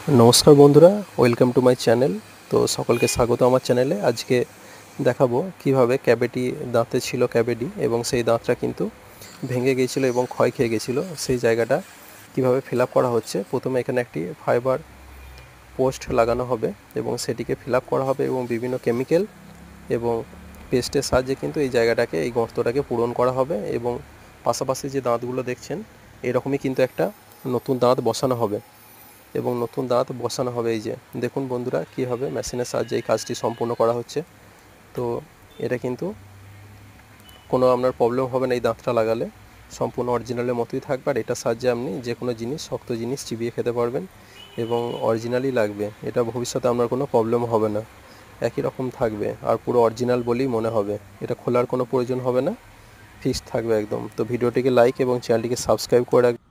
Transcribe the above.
नमस्कार बंधुरा welcome to my channel. तो सकलके स्वागत आमार चैनेले। आज के देखाबो किभाबे कैविटी दाँते छिलो कैविटी एबं सेई दाँतटा किन्तु भेंगे गिয়েছিল এবং ক্ষয় খেয়ে গিয়েছিল সেই জায়গাটা কিভাবে ফিল আপ করা হচ্ছে। প্রথমে এখানে একটি ফাইবার পোস্ট লাগানো হবে এবং সেটিকে ফিল আপ করা হবে এবং বিভিন্ন কেমিক্যাল এবং পেস্টের সাহায্যে কিন্তু এই জায়গাটাকে এই গর্তটাকে পূরণ করা হবে এবং পাশাপাশি যে দাঁতগুলো দেখছেন এরকমই কিন্তু একটা নতুন দাঁত বসানো হবে এবং নতুন দাঁত বসানো হবে। এই যে দেখুন বন্ধুরা কীভাবে মেশিনের সাহায্যে এই কাজটি সম্পূর্ণ করা হচ্ছে। তো এটা কিন্তু কোনো আপনার প্রবলেম হবে না, এই দাঁতটা লাগালে সম্পূর্ণ অরিজিনালের মতোই থাকবে। আর এটার সাহায্যে আপনি যে কোনো জিনিস শক্ত জিনিস চিবিয়ে খেতে পারবেন এবং অরিজিনালই লাগবে। এটা ভবিষ্যতে আপনার কোনো প্রবলেম হবে না, একই রকম থাকবে আর পুরো অরিজিনাল বলেই মনে হবে। এটা খোলার কোনো প্রয়োজন হবে না, ফিক্সড থাকবে একদম। তো ভিডিওটিকে লাইক এবং চ্যানেলটিকে সাবস্ক্রাইব করে রাখবেন।